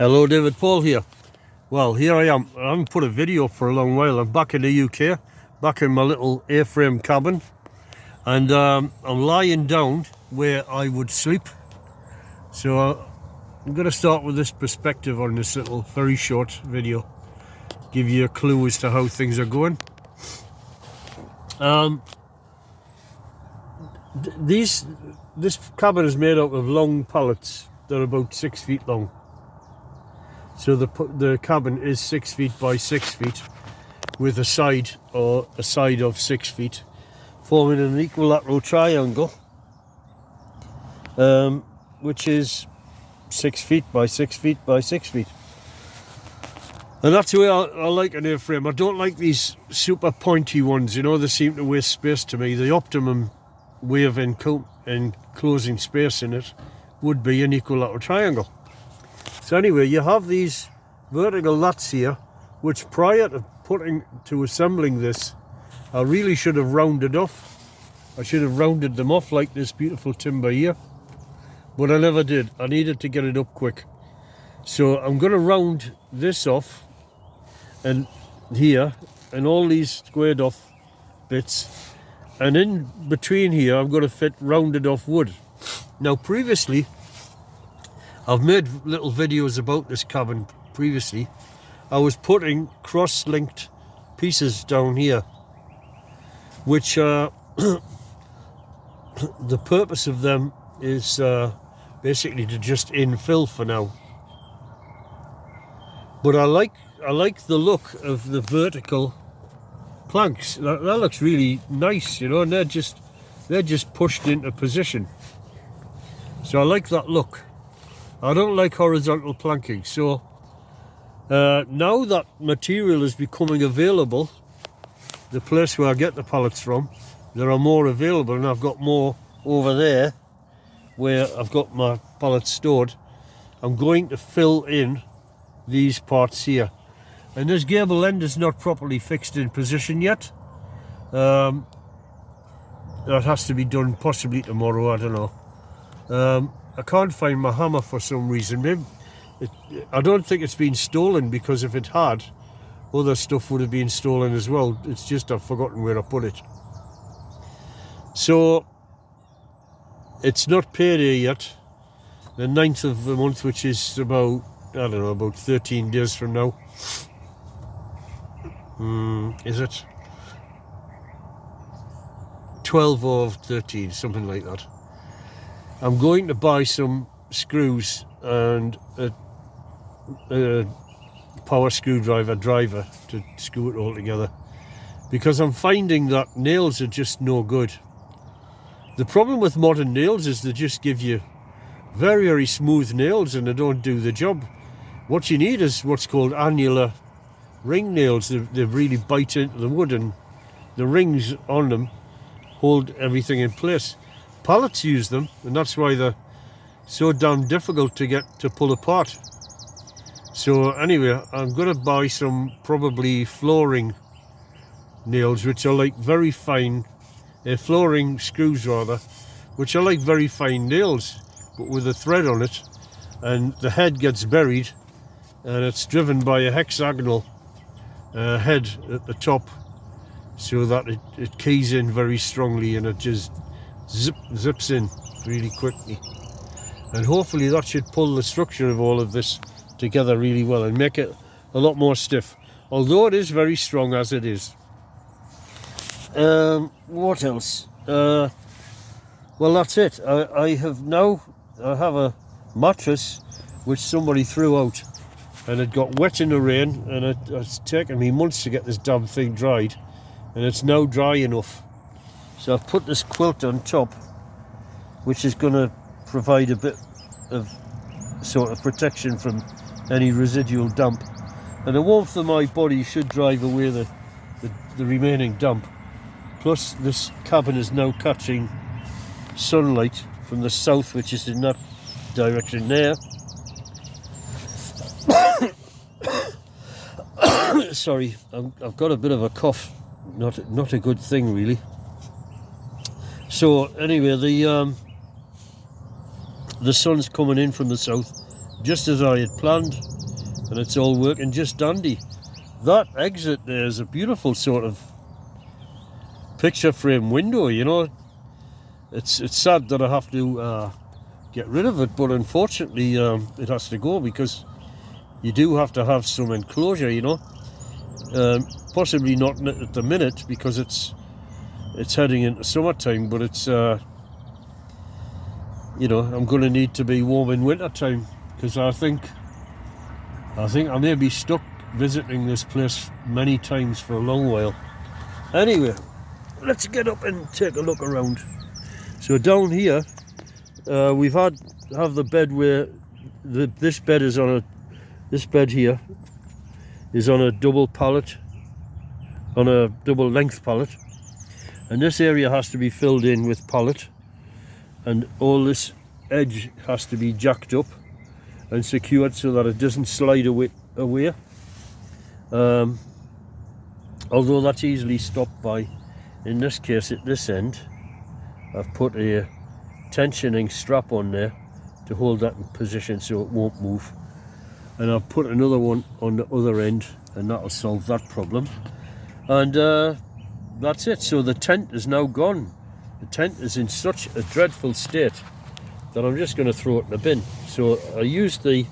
Hello, David Paul here. Well, here I am. I haven't put a video up for a long while. I'm back in the UK, back in my little A-frame cabin, and I'm lying down where I would sleep. So I'm going to start with this perspective on this little very short video, give you a clue as to how things are going. This cabin is made out of long pallets. They're about 6 feet long. So the cabin is 6 feet by 6 feet with a side of 6 feet, forming an equilateral triangle, which is 6 feet by 6 feet by 6 feet. And that's the way I like an A-frame. I don't like these super pointy ones, you know, they seem to waste space to me. The optimum way of enclosing space in it would be an equilateral triangle. So anyway, you have these vertical lats here, which prior to assembling this, I really should have rounded off. I should have rounded them off like this beautiful timber here, but I never did. I needed to get it up quick. So I'm going to round this off, and here, and all these squared off bits, and in between here I'm going to fit rounded off wood. Now previously, I've made little videos about this cabin previously. I was putting cross-linked pieces down here, which the purpose of them is basically to just infill for now. But I like the look of the vertical planks. That looks really nice, you know, and they're just pushed into position. So I like that look. I don't like horizontal planking. So now that material is becoming available, the place where I get the pallets from, there are more available, and I've got more over there where I've got my pallets stored. I'm going to fill in these parts here, and this gable end is not properly fixed in position yet. That has to be done possibly tomorrow, I don't know. I can't find my hammer for some reason. Maybe I don't think it's been stolen, because if it had, other stuff would have been stolen as well. It's just I've forgotten where I put it. So it's not payday yet. The 9th of the month, which is about, I don't know, about 13 days from now. Is it? 12 or 13, something like that. I'm going to buy some screws and a power screwdriver to screw it all together, because I'm finding that nails are just no good. The problem with modern nails is they just give you very, very smooth nails, and they don't do the job. What you need is what's called annular ring nails. They really bite into the wood, and the rings on them hold everything in place. Pallets use them, and that's why they're so damn difficult to pull apart. So anyway, I'm going to buy some probably flooring nails, which are like very fine, flooring screws rather, which are like very fine nails, but with a thread on it, and the head gets buried, and it's driven by a hexagonal head at the top, so that it keys in very strongly, and it just zips in really quickly, and hopefully that should pull the structure of all of this together really well and make it a lot more stiff, although it is very strong as it is. What else? Well, that's it. I have a mattress which somebody threw out, and it got wet in the rain, and it's taken me months to get this damn thing dried, and it's now dry enough. So I've put this quilt on top, which is going to provide a bit of sort of protection from any residual damp. And the warmth of my body should drive away the remaining damp. Plus this cabin is now catching sunlight from the south, which is in that direction there. Sorry, I've got a bit of a cough. Not a good thing really. So anyway, the sun's coming in from the south, just as I had planned, and it's all working just dandy. That exit there is a beautiful sort of picture frame window, you know. It's sad that I have to get rid of it, but unfortunately it has to go because you do have to have some enclosure, you know. Possibly not at the minute because it's heading into summertime, but it's you know, I'm going to need to be warm in winter time, because I think I may be stuck visiting this place many times for a long while. Anyway, let's get up and take a look around. So down here we've have the bed where this bed is on this bed here is on a double pallet, on a double length pallet, and this area has to be filled in with pallet, and all this edge has to be jacked up and secured so that it doesn't slide away. Although that's easily stopped by, in this case at this end, I've put a tensioning strap on there to hold that in position so it won't move, and I'll put another one on the other end, and that'll solve that problem. And that's it. So the tent is now gone. The tent is in such a dreadful state that I'm just going to throw it in the bin. So I used the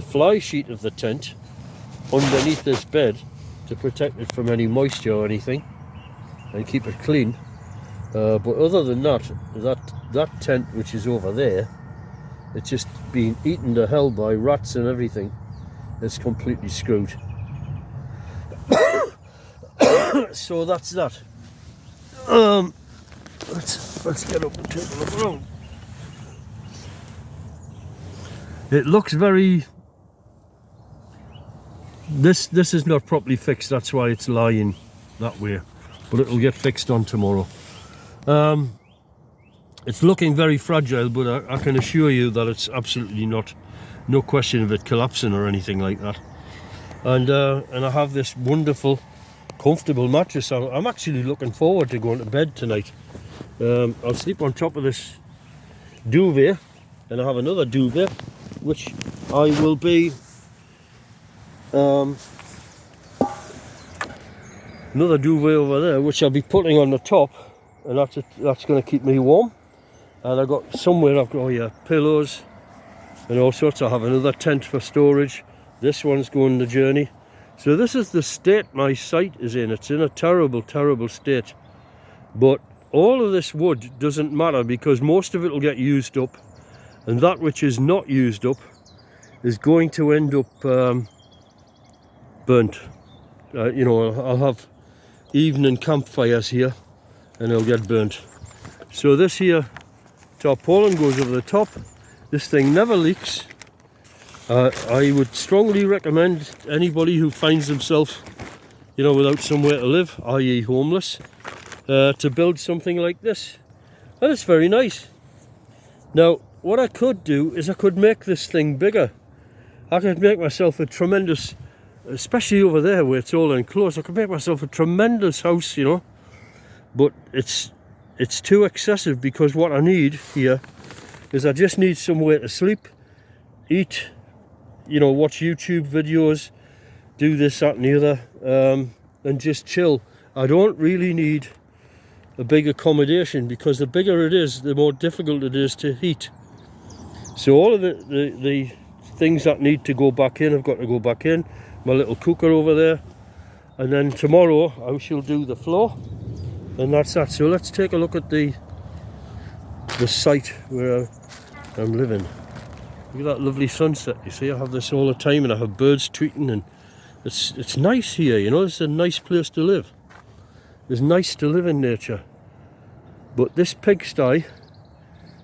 fly sheet of the tent underneath this bed to protect it from any moisture or anything and keep it clean. But other than that tent which is over there, it's just been eaten to hell by rats and everything. It's completely screwed. So that's that. Let's get up and take a look around. It looks very... This is not properly fixed, that's why it's lying that way. But it'll get fixed on tomorrow. It's looking very fragile, but I can assure you that it's absolutely not. No question of it collapsing or anything like that. And I have this wonderful, comfortable mattress. I'm actually looking forward to going to bed tonight. I'll sleep on top of this duvet, and I have another duvet which I will be another duvet over there which I'll be putting on the top, and that's going to keep me warm. And I've got somewhere, I've got pillows and all sorts. I have another tent for storage. This one's going the journey. So this is the state my site is in. It's in a terrible, terrible state. But all of this wood doesn't matter because most of it will get used up, and that which is not used up is going to end up burnt. You know, I'll have evening campfires here and they'll get burnt. So this here tarpaulin goes over the top. This thing never leaks. I would strongly recommend anybody who finds themselves, you know, without somewhere to live, i.e. homeless, to build something like this. And it's very nice. Now, what I could do is I could make this thing bigger. I could make myself a tremendous, especially over there where it's all enclosed, I could make myself a tremendous house, you know. But it's too excessive, because what I need here is I just need somewhere to sleep, eat, you know, watch YouTube videos, do this, that and the other, and just chill. I don't really need a big accommodation, because the bigger it is, the more difficult it is to heat. So all of the things that need to go back in have got to go back in. My little cooker over there, and then tomorrow I shall do the floor, and that's that. So let's take a look at the site where I'm living. Look at that lovely sunset. You see, I have this all the time, and I have birds tweeting, and it's nice here, you know. It's a nice place to live. It's nice to live in nature. But this pigsty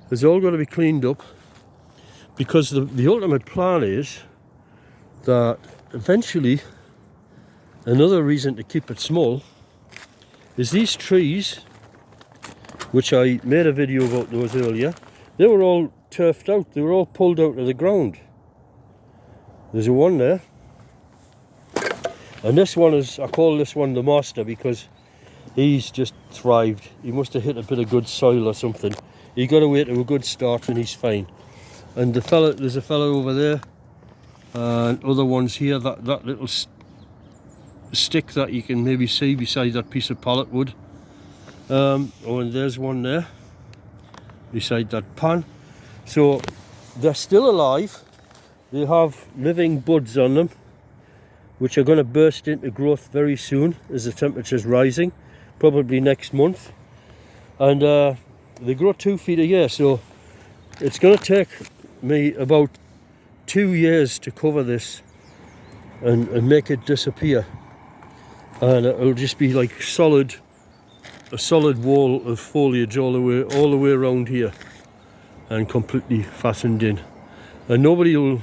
is all going to be cleaned up, because the ultimate plan is that eventually, another reason to keep it small is these trees, which I made a video about those earlier. They were all turfed out, they were all pulled out of the ground. There's a one there, and this one is, I call this one the master, because he's just thrived. He must have hit a bit of good soil or something. He got away to a good start and he's fine. And there's a fella over there, and other ones here. That little stick that you can maybe see beside that piece of pallet wood. Oh, and there's one there beside that pan. So they're still alive. They have living buds on them, which are going to burst into growth very soon as the temperature's rising, probably next month. And they grow 2 feet a year, so it's going to take me about 2 years to cover this and make it disappear. And it'll just be like a solid wall of foliage all the way around here, and completely fastened in. And nobody will,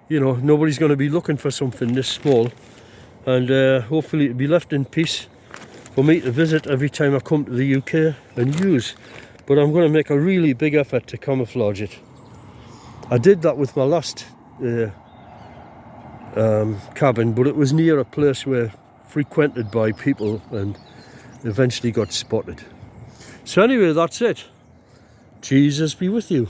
nobody's going to be looking for something this small. And hopefully it'll be left in peace for me to visit every time I come to the UK and use. But I'm going to make a really big effort to camouflage it. I did that with my last cabin, but it was near a place where frequented by people and eventually got spotted. So anyway, that's it. Jesus be with you.